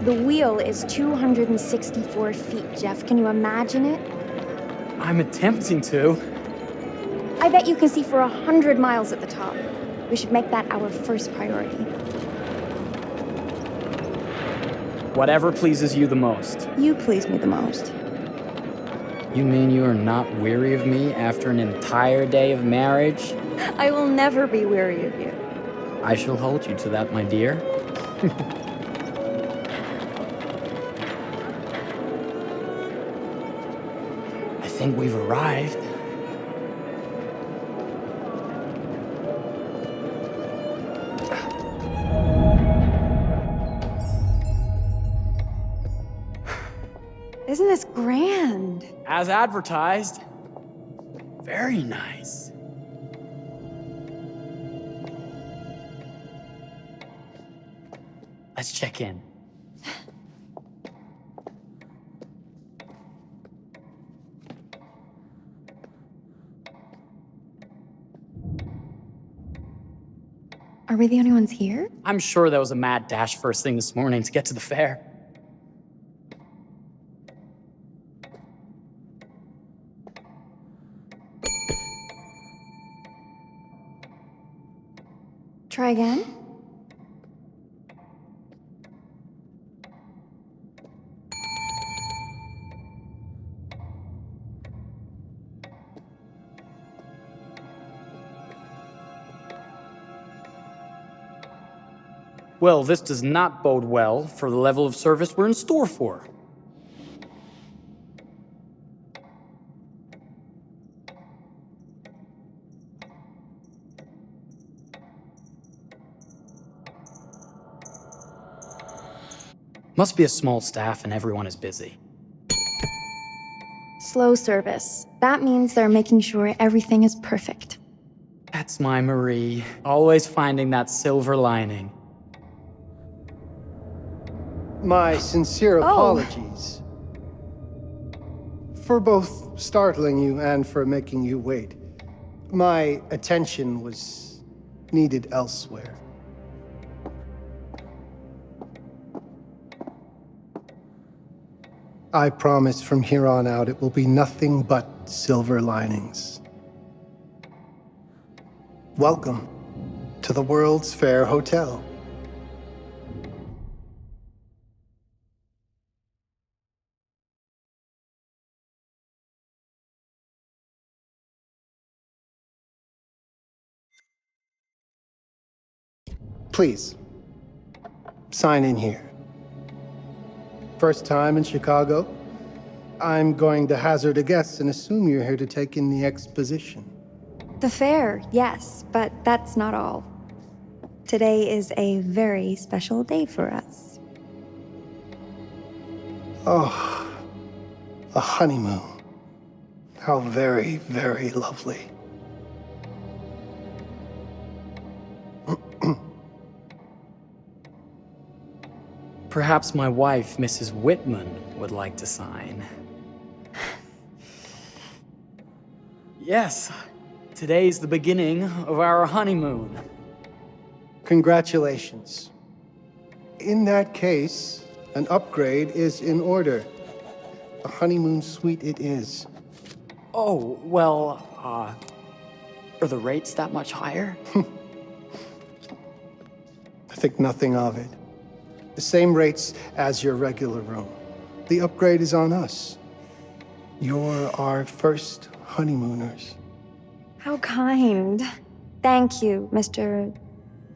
The wheel is 264 feet, Jeff. Can you imagine it? I'm attempting to. I bet you can see for 100 miles at the top. We should make that our first priority. Whatever pleases you the most. You please me the most. You mean you are not weary of me after an entire day of marriage? I will never be weary of you. I shall hold you to that, my dear. I think we've arrived. Isn't this grand? As advertised. Very nice. Let's check in. Are we the only ones here? I'm sure that was a mad dash first thing this morning to get to the fair. Try again? Well, this does not bode well for the level of service we're in store for. Must be a small staff and everyone is busy. Slow service. That means they're making sure everything is perfect. That's my Marie, always finding that silver lining. My sincere apologies for both startling you and for making you wait. My attention was needed elsewhere. I promise from here on out it will be nothing but silver linings. Welcome to the World's Fair Hotel. Please, sign in here. First time in Chicago? I'm going to hazard a guess and assume you're here to take in the exposition. The fair, yes, but that's not all. Today is a very special day for us. Oh, a honeymoon. How very, very lovely. Perhaps my wife, Mrs. Whitman, would like to sign. Yes, today's the beginning of our honeymoon. Congratulations. In that case, an upgrade is in order. A honeymoon suite it is. Oh, well, are the rates that much higher? I think nothing of it. The same rates as your regular room. The upgrade is on us. You're our first honeymooners. How kind. Thank you, Mr.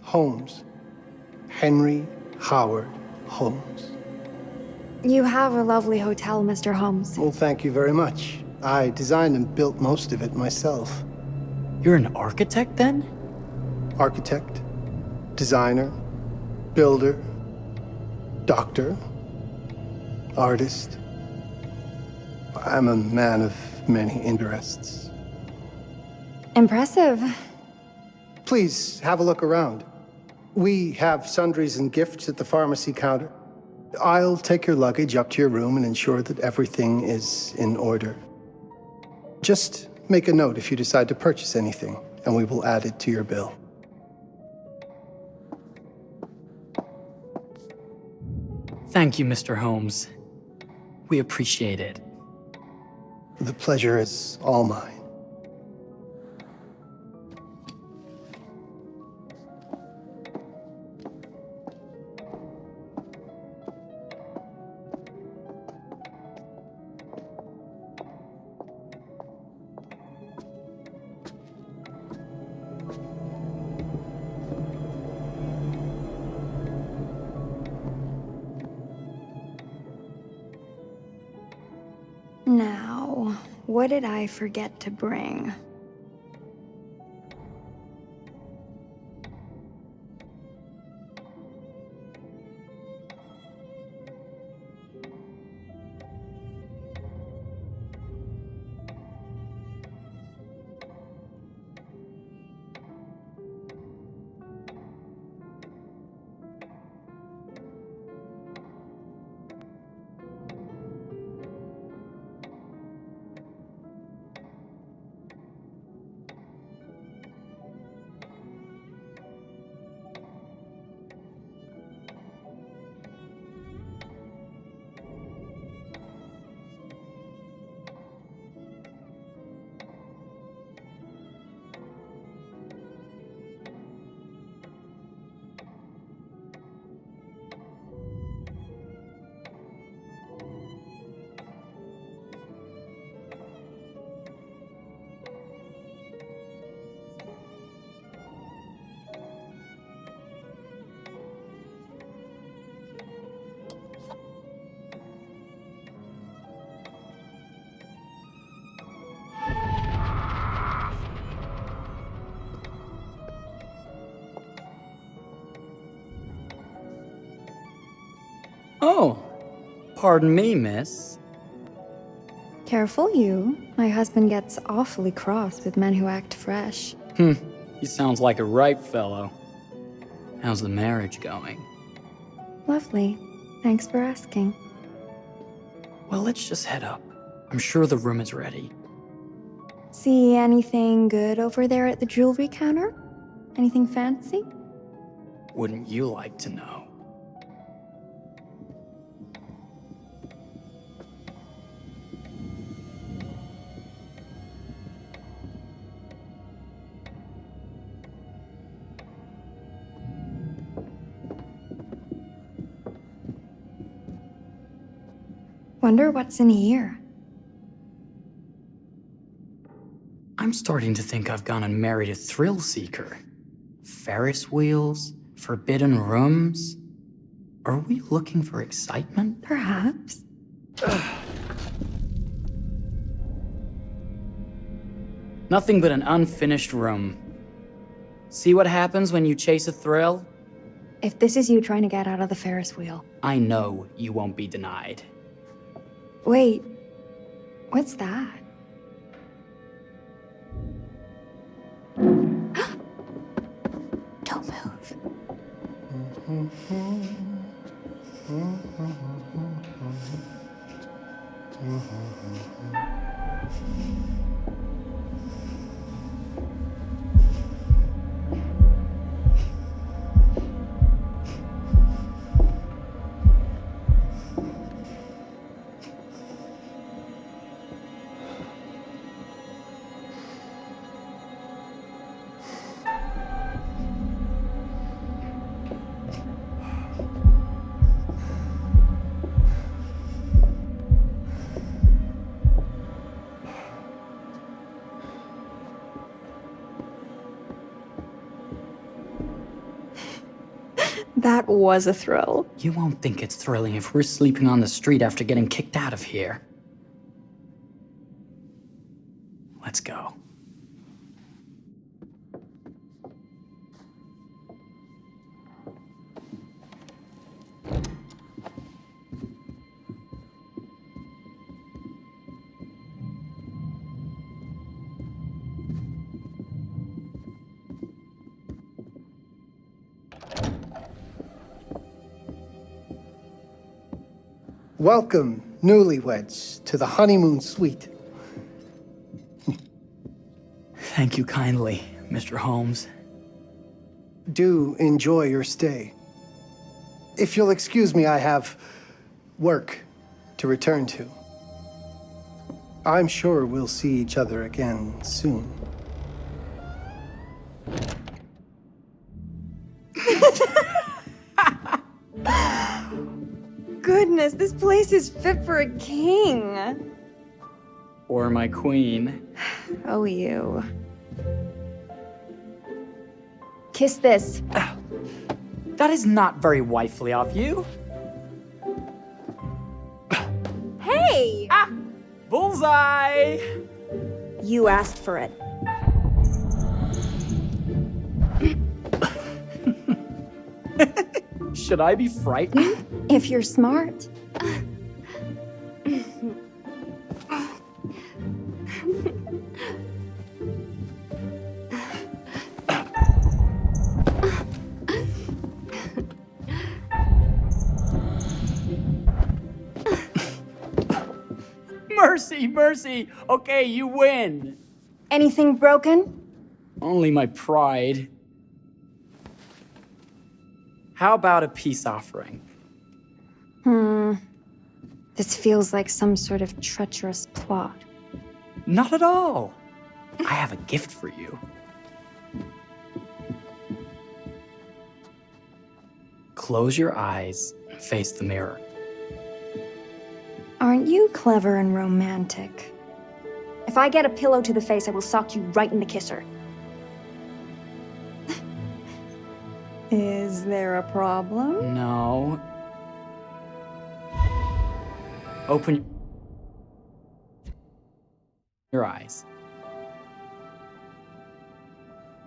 Holmes. Henry Howard Holmes. You have a lovely hotel, Mr. Holmes. Well, thank you very much. I designed and built most of it myself. You're an architect, then? Architect, designer, builder, doctor, artist. I'm a man of many interests. Impressive. Please have a look around. We have sundries and gifts at the pharmacy counter. I'll take your luggage up to your room and ensure that everything is in order. Just make a note if you decide to purchase anything, and we will add it to your bill. Thank you, Mr. Holmes. We appreciate it. The pleasure is all mine. Now, what did I forget to bring? Oh, pardon me, miss. Careful you. My husband gets awfully cross with men who act fresh. He sounds like a ripe fellow. How's the marriage going? Lovely. Thanks for asking. Well, let's just head up. I'm sure the room is ready. See anything good over there at the jewelry counter? Anything fancy? Wouldn't you like to know? Wonder what's in here. I'm starting to think I've gone and married a thrill seeker. Ferris wheels, forbidden rooms. Are we looking for excitement? Perhaps. Nothing but an unfinished room. See what happens when you chase a thrill? If this is you trying to get out of the Ferris wheel. I know you won't be denied. Wait, what's that? Don't move. That was a thrill. You won't think it's thrilling if we're sleeping on the street after getting kicked out of here. Let's go. Welcome, newlyweds, to the honeymoon suite. Thank you kindly, Mr. Holmes. Do enjoy your stay. If you'll excuse me, I have work to return to. I'm sure we'll see each other again soon. Goodness, this place is fit for a king. Or my queen. Oh, you. Kiss this. That is not very wifely of you. Hey! Ah! Bullseye! You asked for it. Should I be frightened? If you're smart. Mercy, mercy! Okay, you win! Anything broken? Only my pride. How about a peace offering? This feels like some sort of treacherous plot. Not at all. I have a gift for you. Close your eyes and face the mirror. Aren't you clever and romantic? If I get a pillow to the face, I will sock you right in the kisser. Is there a problem? No. Open your eyes.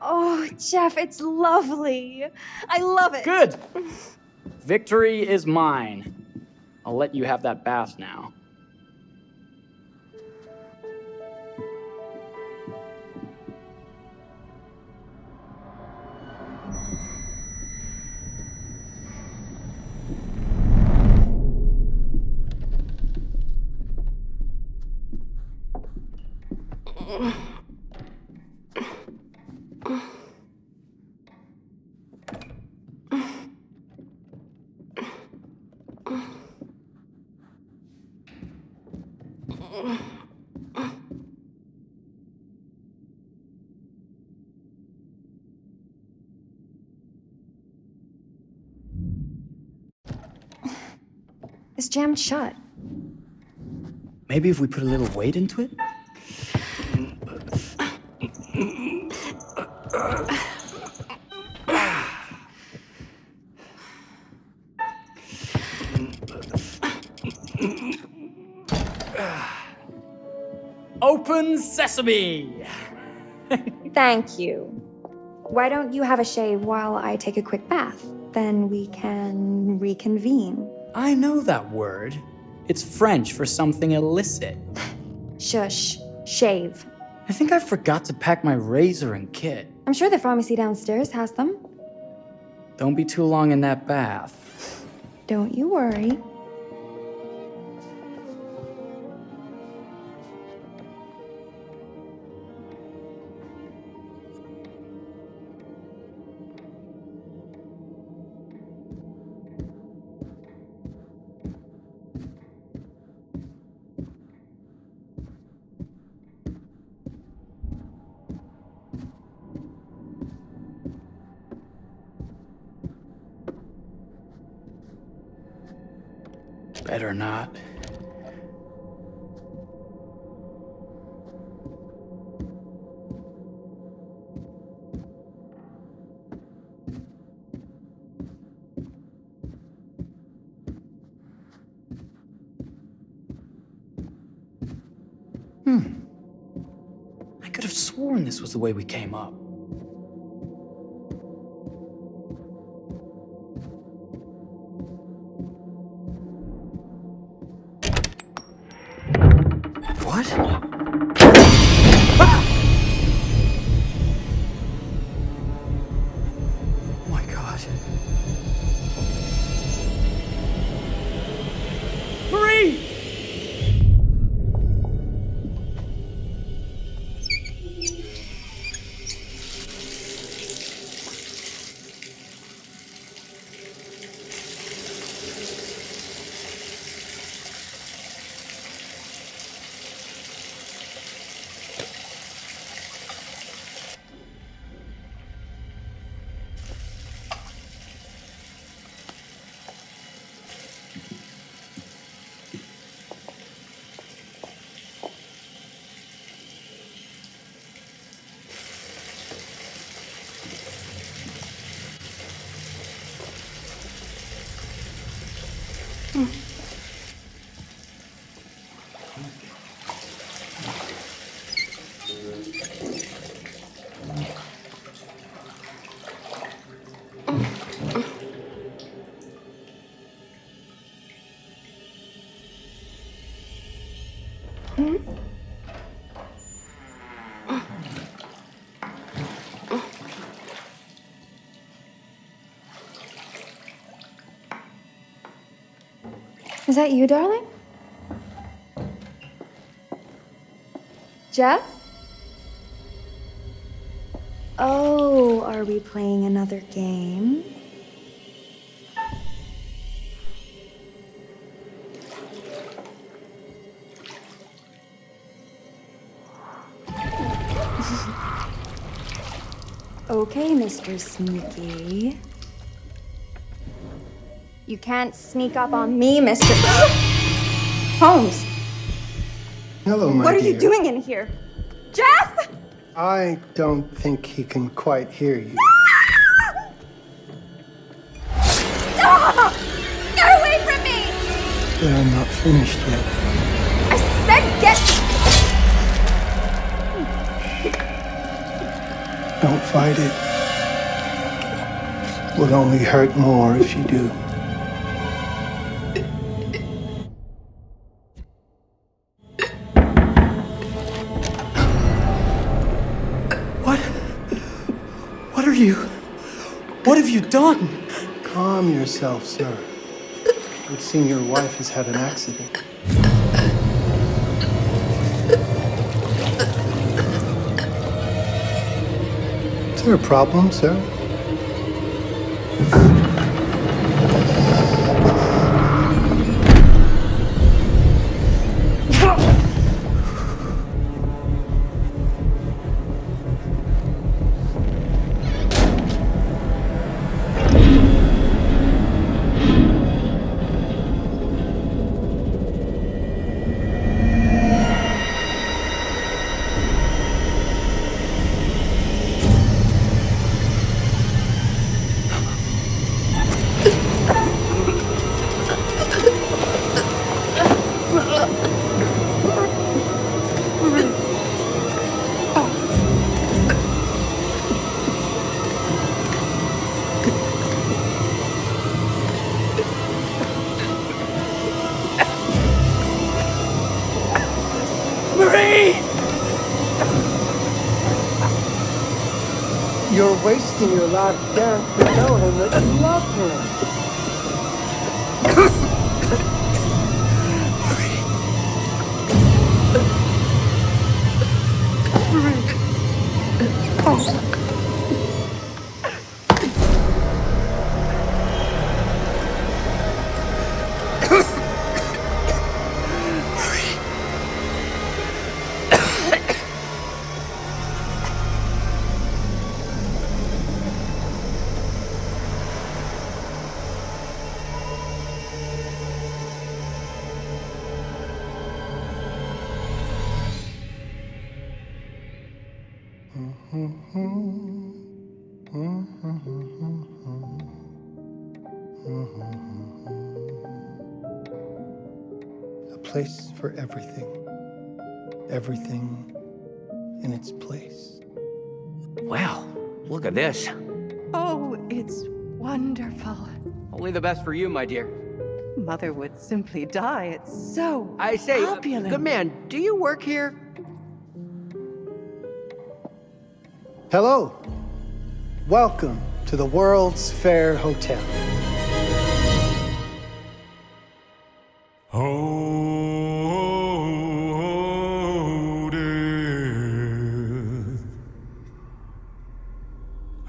Oh, Jeff, it's lovely. I love it. Good! Victory is mine. I'll let you have that bath now. It's jammed shut. Maybe if we put a little weight into it? Open sesame! Thank you. Why don't you have a shave while I take a quick bath? Then we can reconvene. I know that word. It's French for something illicit. Shush. Shave. I think I forgot to pack my razor and kit. I'm sure the pharmacy downstairs has them. Don't be too long in that bath. Don't you worry. Better not. I could have sworn this was the way we came up. What? Ah! Oh my God. Marie! Is that you, darling? Jeff? Oh, are we playing another game? Okay, Mr. Sneaky. You can't sneak up on me, Mr. Holmes. Hello, my What are dear. you doing in here? Jeff! I don't think he can quite hear you. Stop! Get away from me! But I'm not finished yet. I said get... Don't fight it. It will only hurt more if you do. What are you? What have you done? Calm yourself, sir. It seems your wife has had an accident. Is there a problem, sir? You're wasting your last chance to tell him that you love him. A place for everything. Everything in its place. Wow, look at this. Oh, it's wonderful. Only the best for you, my dear. Mother would simply die. It's so I say, opulent. good man, do you work here? Hello. Welcome to the World's Fair Hotel. Oh, death.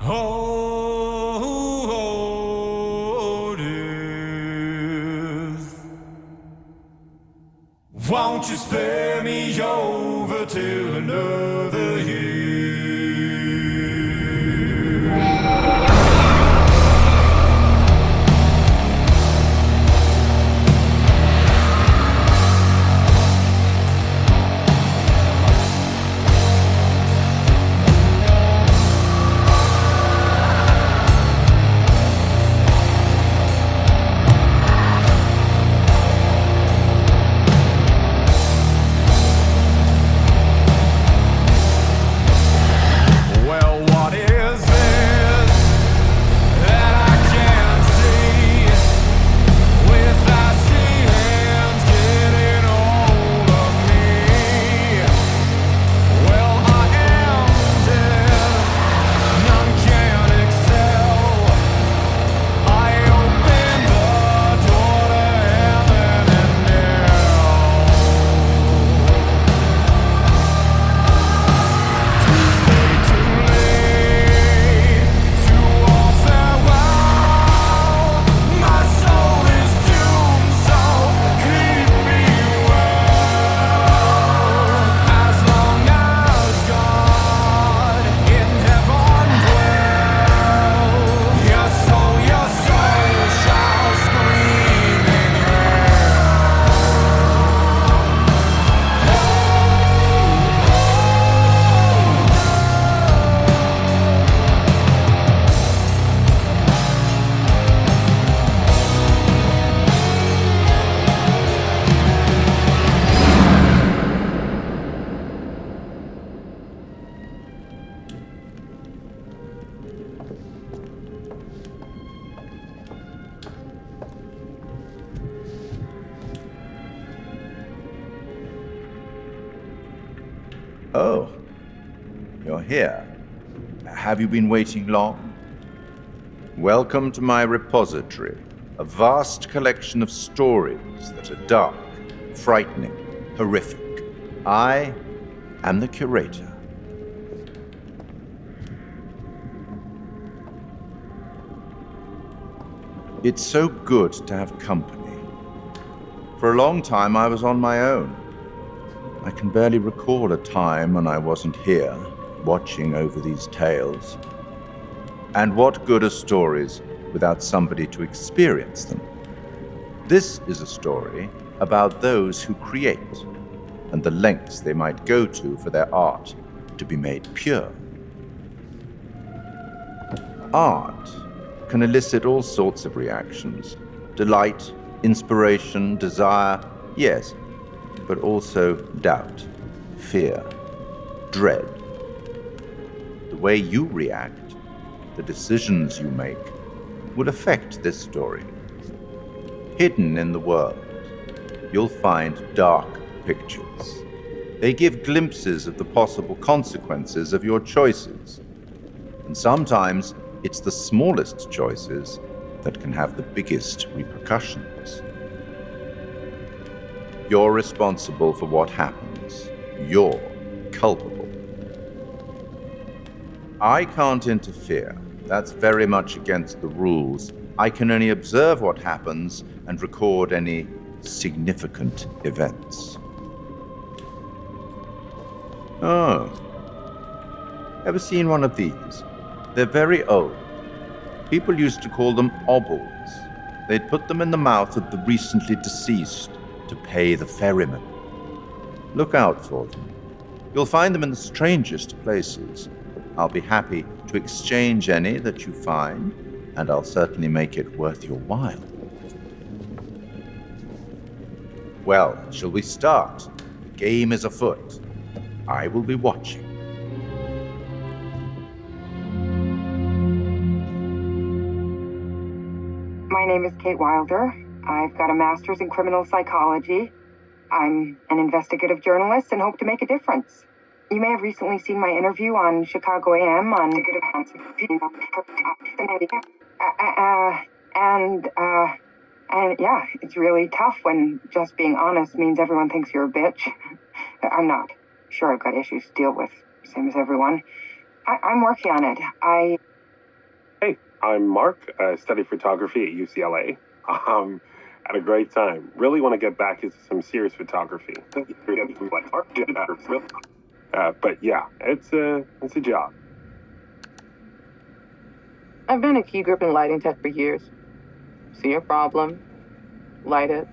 Oh, death. Won't you spare me over till another year? Oh, you're here. Have you been waiting long? Welcome to my repository, a vast collection of stories that are dark, frightening, horrific. I am the curator. It's so good to have company. For a long time, I was on my own. I can barely recall a time when I wasn't here, watching over these tales. And what good are stories without somebody to experience them? This is a story about those who create, and the lengths they might go to for their art to be made pure. Art can elicit all sorts of reactions. Delight, inspiration, desire, yes, but also doubt, fear, dread. The way you react, the decisions you make, will affect this story. Hidden in the world, you'll find dark pictures. They give glimpses of the possible consequences of your choices. And sometimes it's the smallest choices that can have the biggest repercussions. You're responsible for what happens. You're culpable. I can't interfere. That's very much against the rules. I can only observe what happens and record any significant events. Oh. Ever seen one of these? They're very old. People used to call them obols. They'd put them in the mouth of the recently deceased to pay the ferryman. Look out for them. You'll find them in the strangest places. I'll be happy to exchange any that you find, and I'll certainly make it worth your while. Well, shall we start? The game is afoot. I will be watching. My name is Kate Wilder. I've got a master's in criminal psychology. I'm an investigative journalist and hope to make a difference. You may have recently seen my interview on Chicago AM on and yeah, it's really tough when just being honest means everyone thinks you're a bitch. I'm not. Sure, I've got issues to deal with, same as everyone. I'm working on it. Hey, I'm Mark. I study photography at UCLA. Had a great time. Really want to get back into some serious photography. But yeah, it's a job. I've been a key grip and lighting tech for years. See a problem, light it.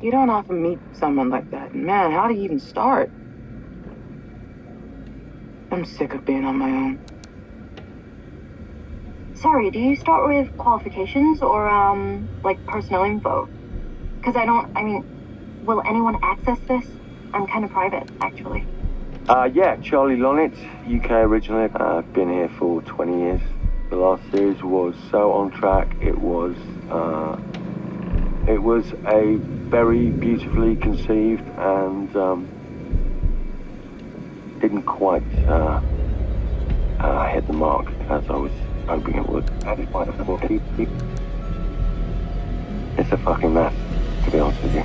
You don't often meet someone like that. Man, how do you even start? I'm sick of being on my own. Sorry, do you start with qualifications or, like personnel info? Because will anyone access this? I'm kind of private, actually. Yeah, Charlie Lonitz, UK originally. I've been here for 20 years. The last series was so on track. It was a very beautifully conceived and didn't quite hit the mark as I was hoping it would. It's a fucking mess, to be honest with you.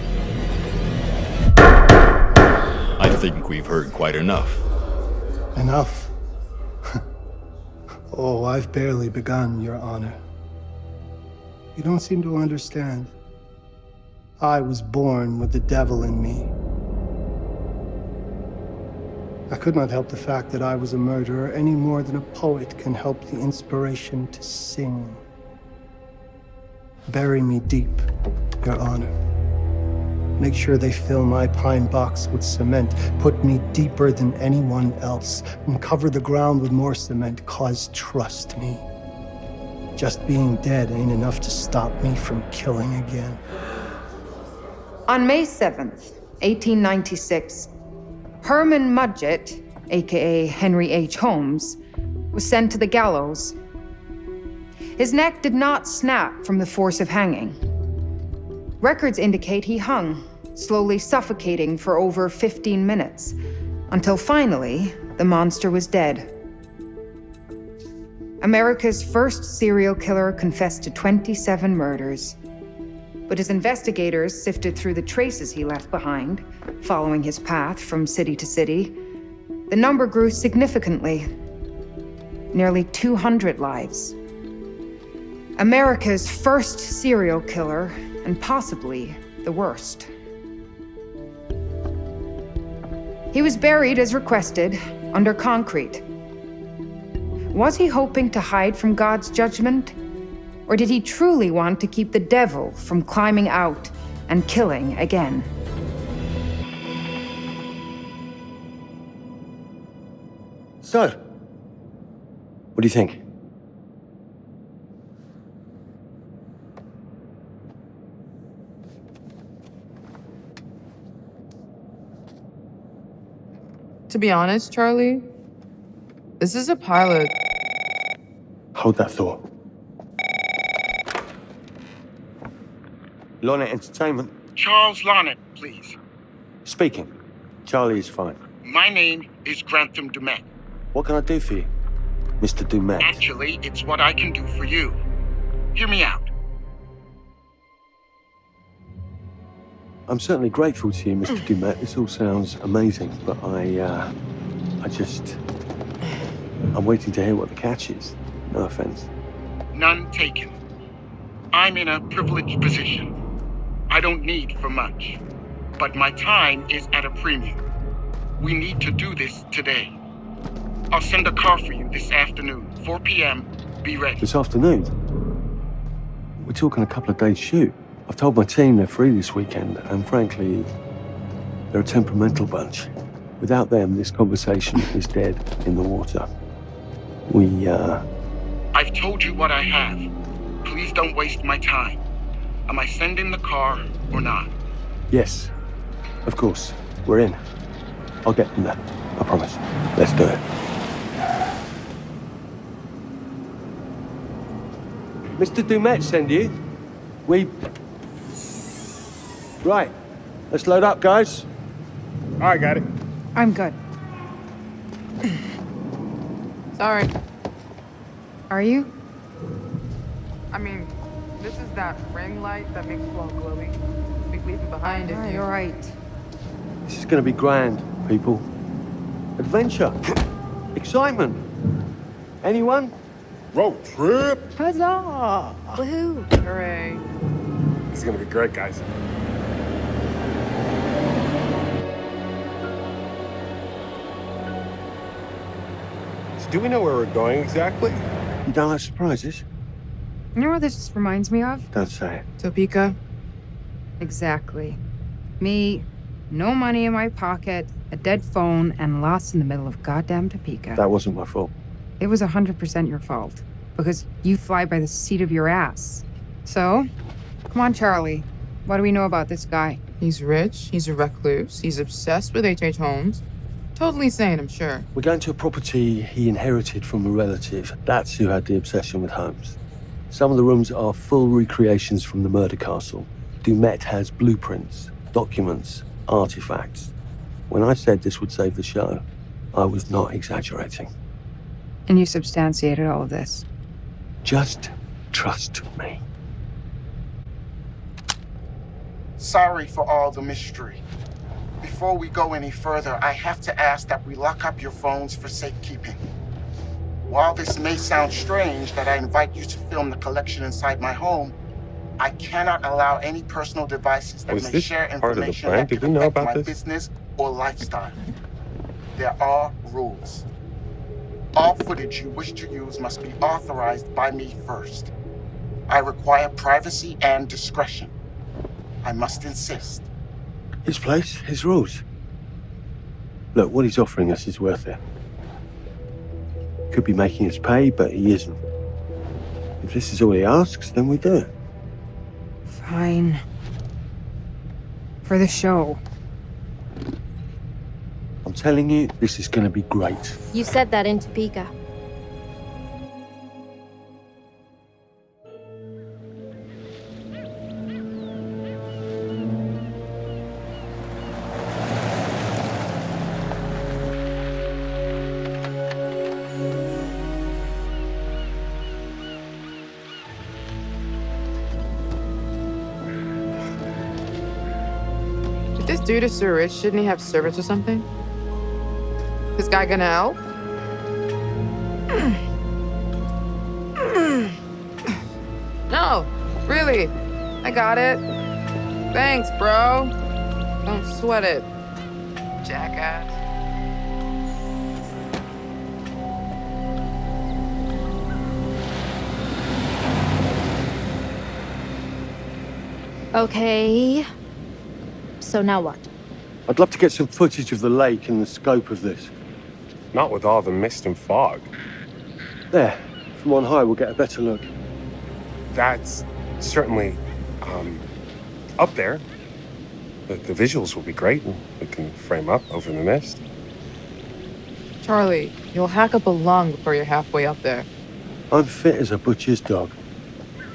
I think we've heard quite enough. Enough? Oh, I've barely begun, Your Honor. You don't seem to understand. I was born with the devil in me. I could not help the fact that I was a murderer any more than a poet can help the inspiration to sing. Bury me deep, Your Honor. Make sure they fill my pine box with cement. Put me deeper than anyone else. And cover the ground with more cement, 'cause trust me, just being dead ain't enough to stop me from killing again. On May 7th, 1896, Herman Mudgett, aka Henry H. Holmes, was sent to the gallows. His neck did not snap from the force of hanging. Records indicate he hung slowly suffocating for over 15 minutes, until finally, the monster was dead. America's first serial killer confessed to 27 murders. But as investigators sifted through the traces he left behind, following his path from city to city, the number grew significantly. Nearly 200 lives. America's first serial killer, and possibly the worst. He was buried as requested, under concrete. Was he hoping to hide from God's judgment? Or did he truly want to keep the devil from climbing out and killing again? So, what do you think? To be honest, Charlie, this is a pilot. Hold that thought. Lonnet Entertainment. Charles Lonnet, please. Speaking. Charlie is fine. My name is Grantham Dumet. What can I do for you, Mr. Dumet? Actually, it's what I can do for you. Hear me out. I'm certainly grateful to you, Mr. Dumet. This all sounds amazing, but I'm waiting to hear what the catch is. No offense. None taken. I'm in a privileged position. I don't need for much, but my time is at a premium. We need to do this today. I'll send a car for you this afternoon, 4 p.m. Be ready. This afternoon? We're talking a couple of days shoot. I've told my team they're free this weekend, and frankly, they're a temperamental bunch. Without them, this conversation is dead in the water. I've told you what I have. Please don't waste my time. Am I sending the car or not? Yes, of course. We're in. I'll get them there. I promise. Let's do it. Mr. Dumet send you? Right. Let's load up, guys. All right, got it. I'm good. Sorry. Are you? I mean, this is that ring light that makes you all glowy. We leave it behind if you... You're right. This is going to be grand, people. Adventure. Excitement. Anyone? Road trip. Huzzah! Woohoo! Hooray. This is gonna be great, guys. So do we know where we're going exactly? You don't like surprises? You know what this reminds me of? Don't say it. Topeka? Exactly. Me, no money in my pocket, a dead phone, and lost in the middle of goddamn Topeka. That wasn't my fault. It was 100% your fault. Because you fly by the seat of your ass. So, come on, Charlie. What do we know about this guy? He's rich, he's a recluse, he's obsessed with H.H. Holmes. Totally sane, I'm sure. We're going to a property he inherited from a relative. That's who had the obsession with Holmes. Some of the rooms are full recreations from the murder castle. Dumet has blueprints, documents, artifacts. When I said this would save the show, I was not exaggerating. And you substantiated all of this? Just trust me. Sorry for all the mystery. Before we go any further, I have to ask that we lock up your phones for safekeeping. While this may sound strange that I invite you to film the collection inside my home, I cannot allow any personal devices that may share information that could affect my business or lifestyle. There are rules. All footage you wish to use must be authorized by me first. I require privacy and discretion. I must insist. His place, his rules. Look, what he's offering us is worth it. Could be making us pay, but he isn't. If this is all he asks, then we do it. Fine. For the show. I'm telling you, this is going to be great. You said that in Topeka. This dude is so rich, shouldn't he have servants or something? This guy gonna help? No, really. I got it. Thanks, bro. Don't sweat it, jackass. Okay. So now what? I'd love to get some footage of the lake and the scope of this. Not with all the mist and fog. There, from on high, we'll get a better look. That's certainly, up there. The visuals will be great. We can frame up over the mist. Charlie, you'll hack up a lung before you're halfway up there. I'm fit as a butcher's dog.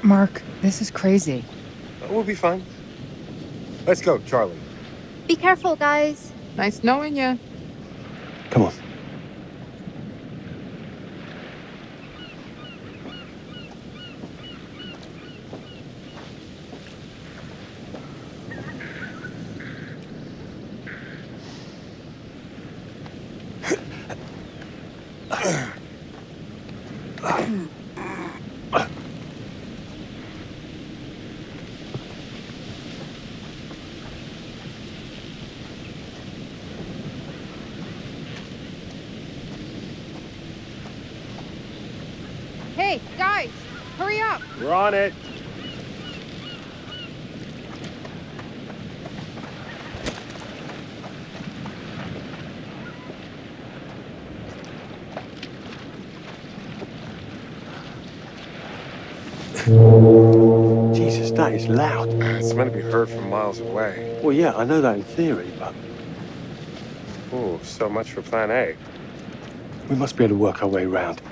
Mark, this is crazy. We'll be fine. Let's go, Charlie. Be careful, guys. Nice knowing you. Come on. Hey, guys, hurry up. We're on it. Jesus, that is loud. It's meant to be heard from miles away. Well, yeah, I know that in theory, but... Oh, so much for plan A. We must be able to work our way around.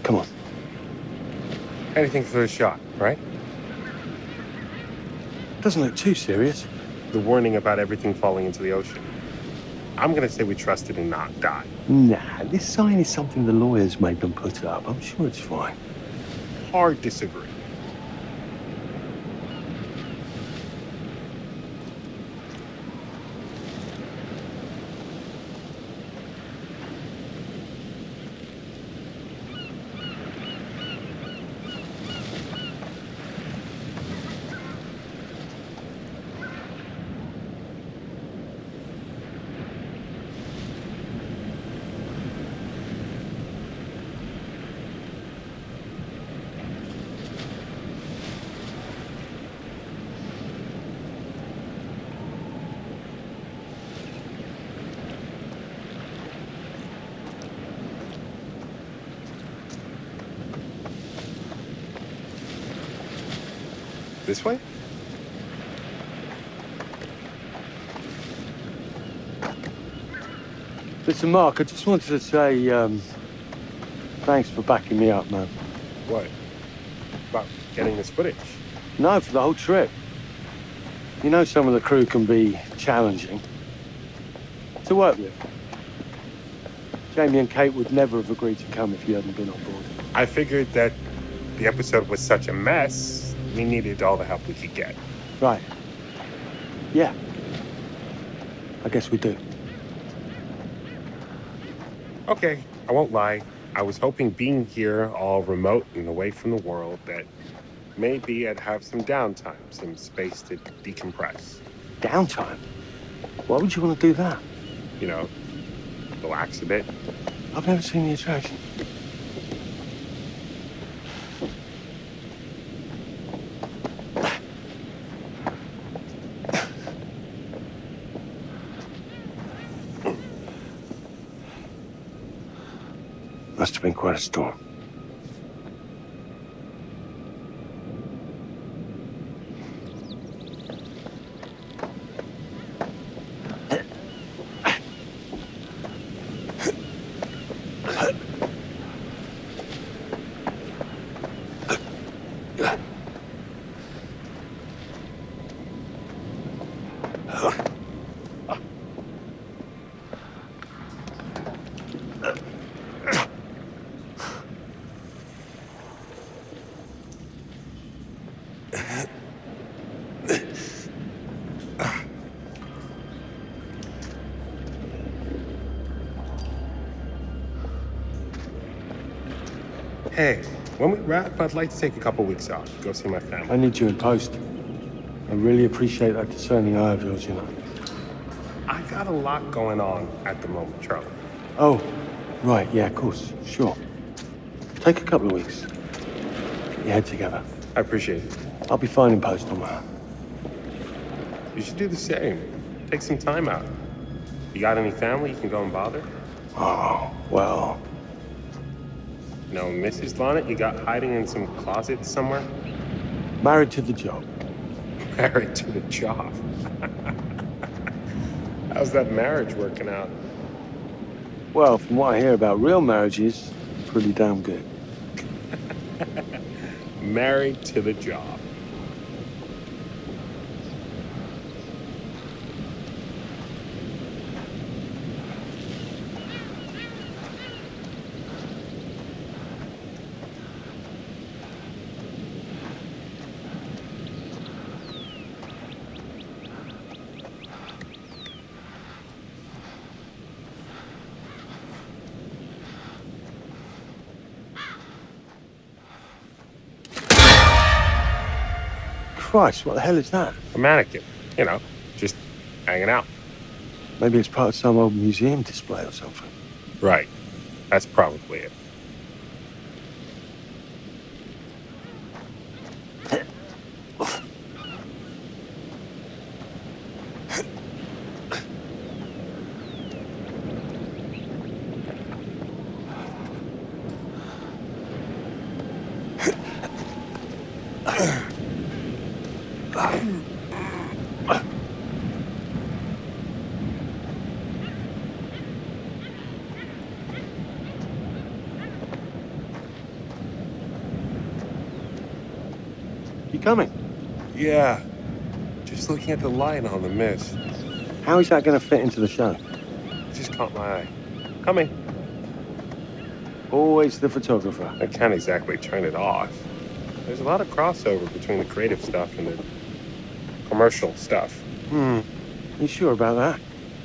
Come on. Anything for the shot, right? Doesn't look too serious. The warning about everything falling into the ocean. I'm gonna say we trust it and not die. Nah, this sign is something the lawyers made them put up. I'm sure it's fine. Hard disagree. This way? Listen, Mark, I just wanted to say, thanks for backing me up, man. What? About getting this footage? No, for the whole trip. You know some of the crew can be challenging to work with. Jamie and Kate would never have agreed to come if you hadn't been on board. I figured that the episode was such a mess, we needed all the help we could get. Right. Yeah. I guess we do. Okay, I won't lie. I was hoping being here all remote and away from the world that maybe I'd have some downtime, some space to decompress. Downtime? Why would you want to do that? You know, relax a bit. I've never seen the attraction. Must have been quite a storm. Hey, when we wrap, I'd like to take a couple weeks off, go see my family. I need you in post. I really appreciate that discerning eye of yours, you know. I got a lot going on at the moment, Charlie. Oh, right, yeah, of course, sure. Take a couple of weeks. Get your head together. I appreciate it. I'll be fine in post on that. You should do the same. Take some time out. You got any family you can go and bother? Oh, well. No, Mrs. Lonnet, you got hiding in some closet somewhere? Married to the job. Married to the job. How's that marriage working out? Well, from what I hear about real marriages, pretty damn good. Married to the job. Christ, what the hell is that? A mannequin, you know, just hanging out. Maybe it's part of some old museum display or something. Right. That's probably it. You coming? Yeah. Just looking at the light on the mist. How is that going to fit into the show? It just caught my eye. Coming. Always the photographer. I can't exactly turn it off. There's a lot of crossover between the creative stuff and the commercial stuff. You sure about that?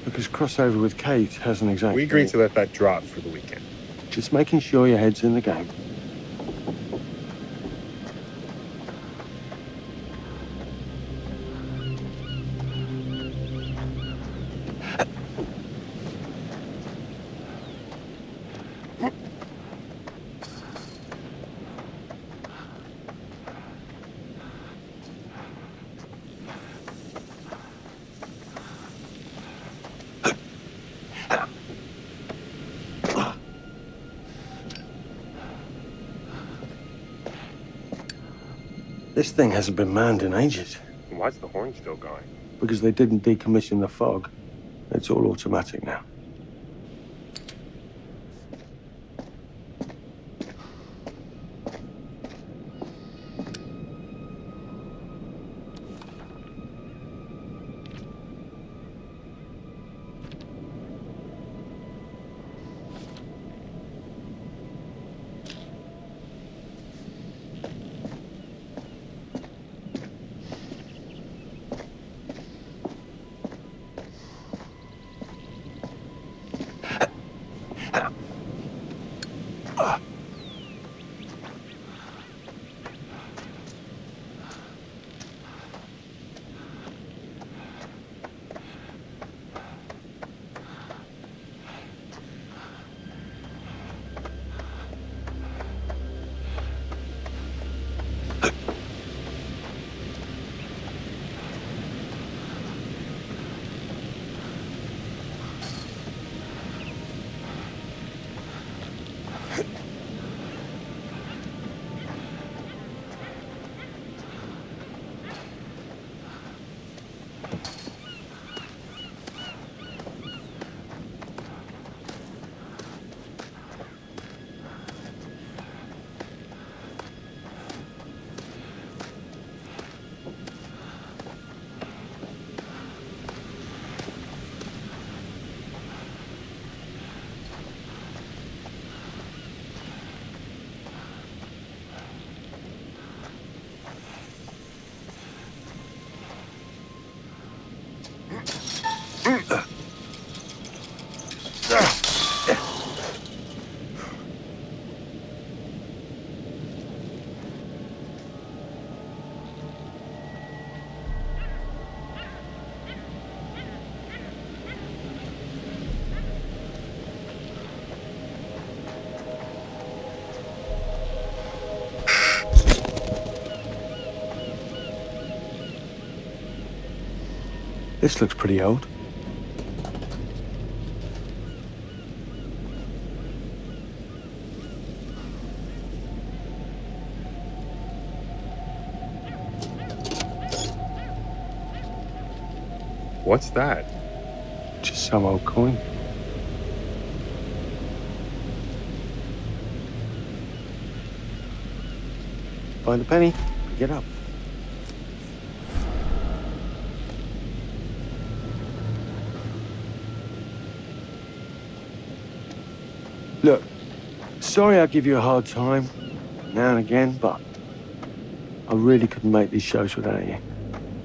Because crossover with Kate hasn't exactly... We agreed to let that drop for the weekend. Just making sure your head's in the game. This thing hasn't been manned in ages. Why's the horn still going? Because they didn't decommission the fog. It's all automatic now. This looks pretty old. What's that? Just some old coin. Find a penny, get up. Look, sorry I give you a hard time now and again, but I really couldn't make these shows without you.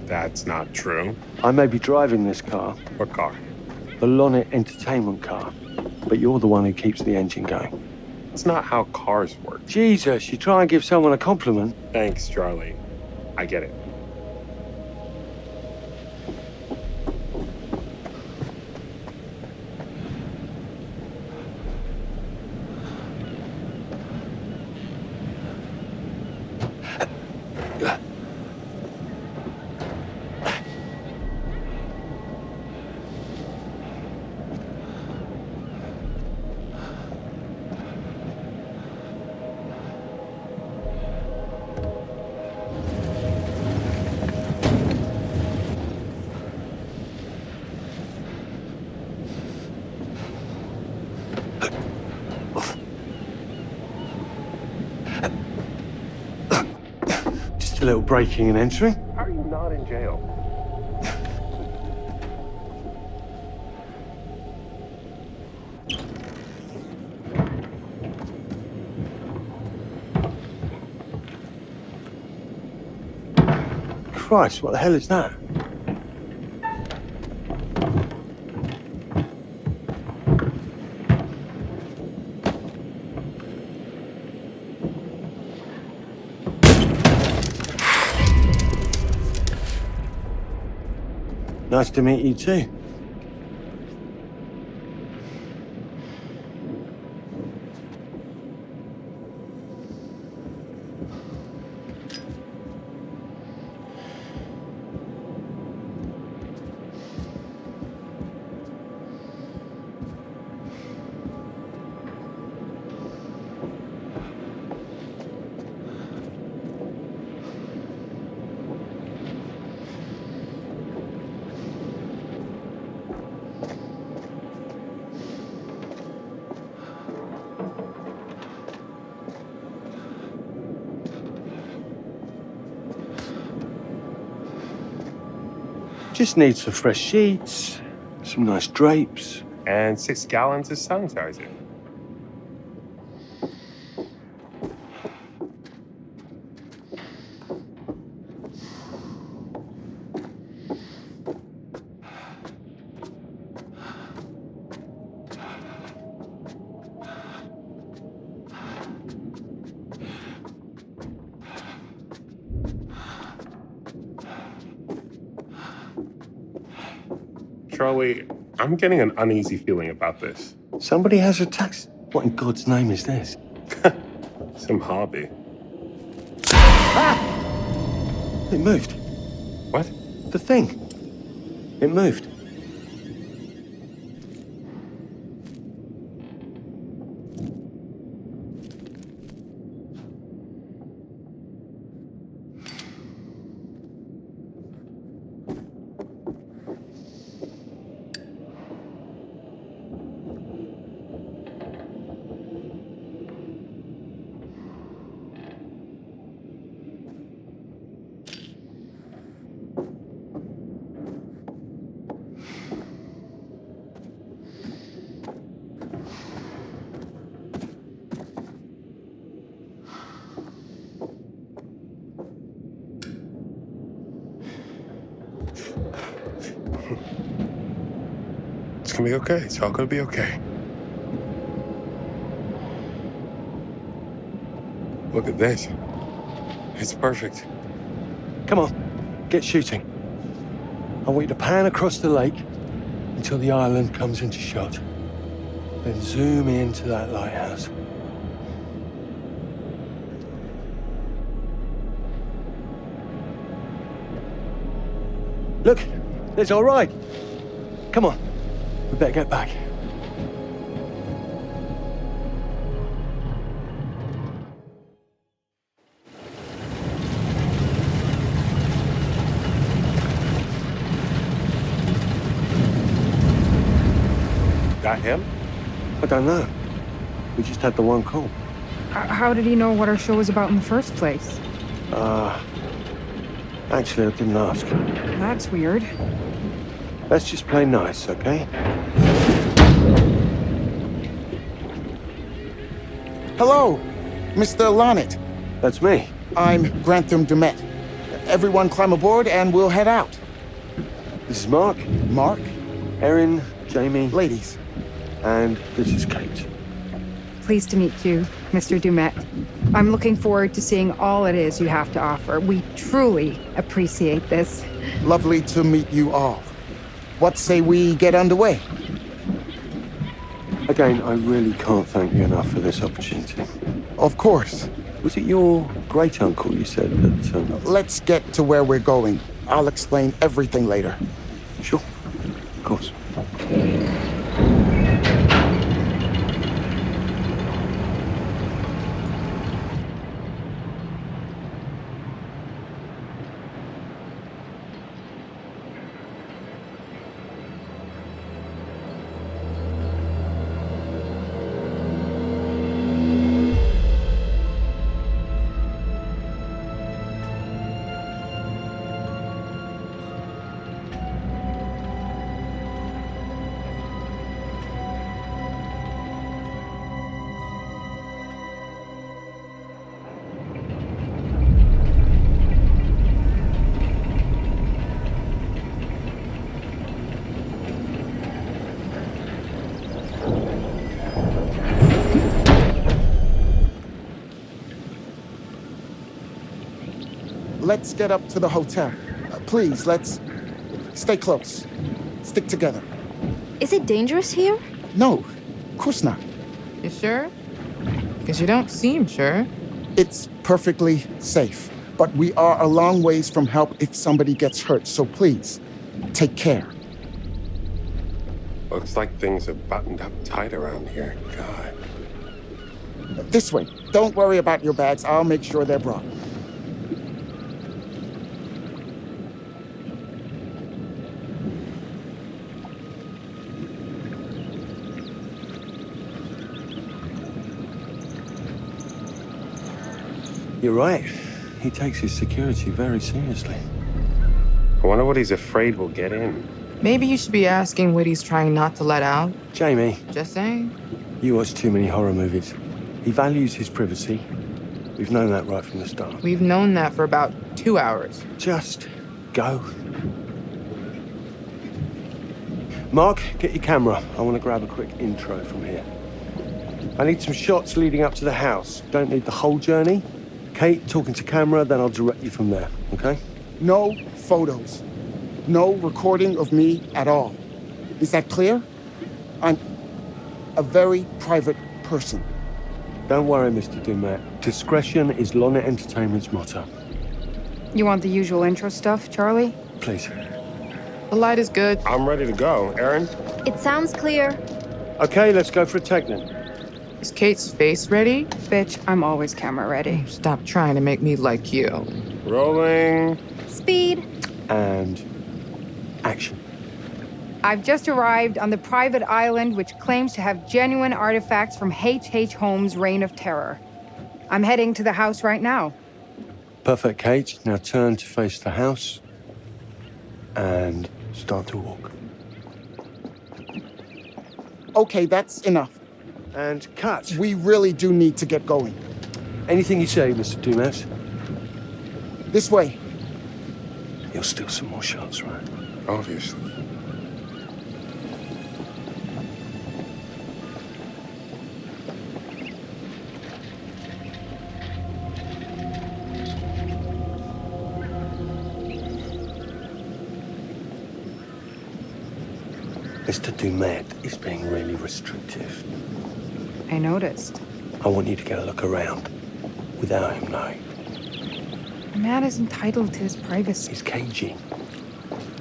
That's not true. I may be driving this car. What car? The Lonnet entertainment car. But you're the one who keeps the engine going. It's not how cars work. Jesus, you try and give someone a compliment. Thanks, Charlie. I get it. A little breaking and entering. How are you not in jail? Christ, what the hell is that? Nice to meet you too. Just need some fresh sheets, some nice drapes. And 6 gallons of sanitizer. Charlie, I'm getting an uneasy feeling about this. Somebody has a tax. What in God's name is this? Some hobby. Ah! It moved. What? The thing. It moved. It's gonna be okay. It's all gonna be okay. Look at this. It's perfect. Come on, get shooting. I want you to pan across the lake until the island comes into shot. Then zoom into that lighthouse. Look, It's all right. Come on. We better get back. That him? I don't know. We just had the one call. How did he know what our show was about in the first place? Actually, I didn't ask. That's weird. Let's just play nice, okay? Hello, Mr. Lonnet. That's me. I'm Grantham Dumet. Everyone climb aboard and we'll head out. This is Mark. Mark? Erin, Jamie. Ladies. And this is Kate. Pleased to meet you, Mr. Dumet. I'm looking forward to seeing all it is you have to offer. We truly appreciate this. Lovely to meet you all. What say we get underway? Again, I really can't thank you enough for this opportunity. Of course. Was it your great-uncle you said that... Let's get to where we're going. I'll explain everything later. Sure. Of course. Let's get up to the hotel. Please, let's stay close. Stick together. Is it dangerous here? No, of course not. You sure? Because you don't seem sure. It's perfectly safe, but we are a long ways from help if somebody gets hurt, so please, take care. Looks like things are buttoned up tight around here. God. This way. Don't worry about your bags. I'll make sure they're brought. You're right. He takes his security very seriously. I wonder what he's afraid will get in. Maybe you should be asking what he's trying not to let out. Jamie. Just saying. You watch too many horror movies. He values his privacy. We've known that right from the start. We've known that for about 2 hours. Just go. Mark, get your camera. I want to grab a quick intro from here. I need some shots leading up to the house. Don't need the whole journey. Kate, talking to camera, then I'll direct you from there, okay? No photos. No recording of me at all. Is that clear? I'm a very private person. Don't worry, Mr. Dumet. Discretion is Lonnet Entertainment's motto. You want the usual intro stuff, Charlie? Please. The light is good. I'm ready to go. Erin? It sounds clear. Okay, let's go for a take then. Is Kate's face ready? Bitch, I'm always camera ready. Stop trying to make me like you. Rolling. Speed. And action. I've just arrived on the private island which claims to have genuine artifacts from H.H. Holmes' Reign of Terror. I'm heading to the house right now. Perfect, Kate. Now turn to face the house and start to walk. Okay, that's enough. And cut. We really do need to get going. Anything you say, Mr. Dumas. This way. You'll steal some more shots, right? Obviously. Mr. Dumet is being really restrictive. I noticed. I want you to get a look around without him knowing. A man is entitled to his privacy. He's cagey.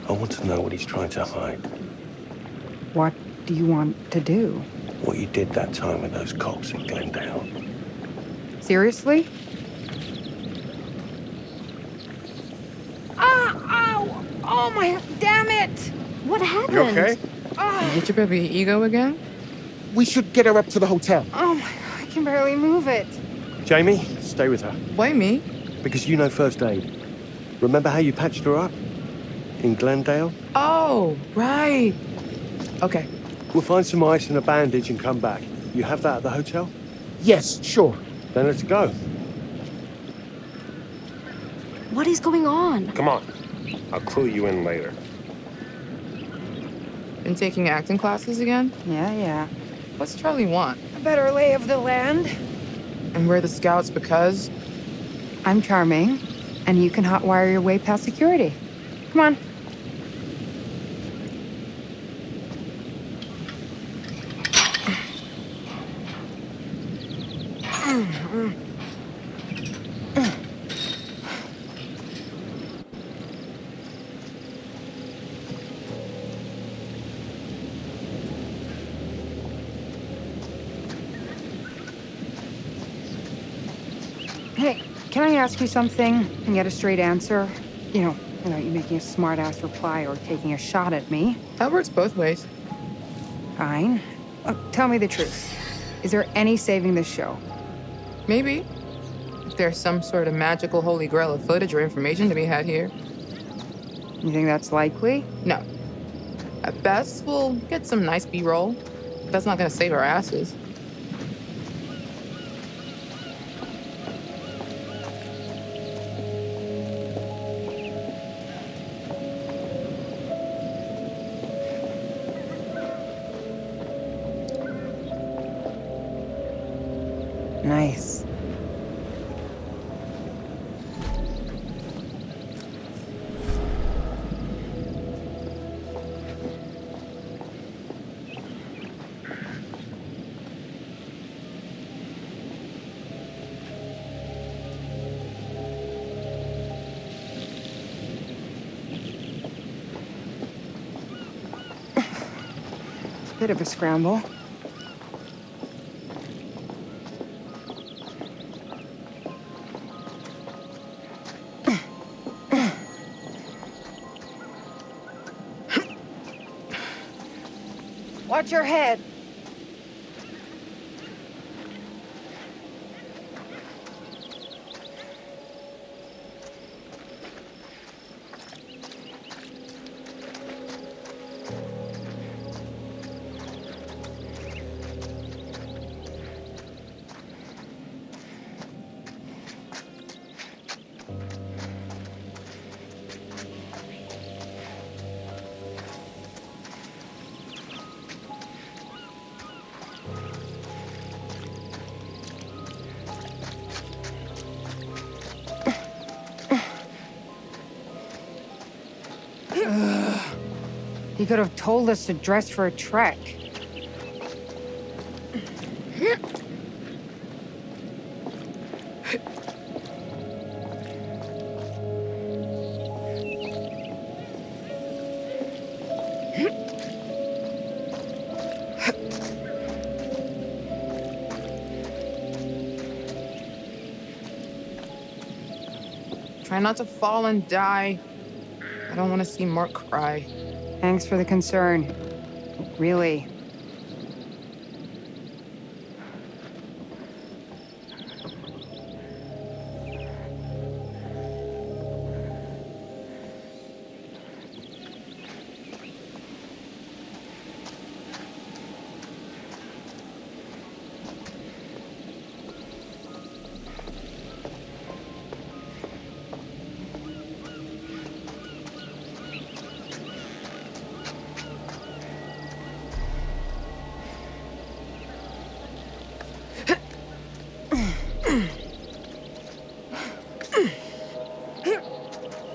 I want to know what he's trying to hide. What do you want to do? What you did that time with those cops in Glendale. Seriously? Ow! Oh my, damn it! What happened? You okay? You hit your baby ego again? We should get her up to the hotel. Oh my God, I can barely move it. Jamie, stay with her. Why me? Because you know first aid. Remember how you patched her up? In Glendale? Oh, right. Okay. We'll find some ice and a bandage and come back. You have that at the hotel? Yes, sure. Then let's go. What is going on? Come on. I'll clue you in later. Been taking acting classes again? Yeah. What's Charlie want? A better lay of the land. And we're the scouts because? I'm charming, and you can hotwire your way past security. Come on. Hey, can I ask you something and get a straight answer? You know, without you making a smart-ass reply or taking a shot at me. That works both ways. Fine. Tell me the truth. Is there any saving this show? Maybe. If there's some sort of magical holy grail of footage or information to be had here. You think that's likely? No. At best, we'll get some nice B-roll. That's not gonna save our asses. Nice. It's a bit of a scramble. Watch your head. You could have told us to dress for a trek. Try not to fall and die. I don't want to see Mark cry. Thanks for the concern. Really.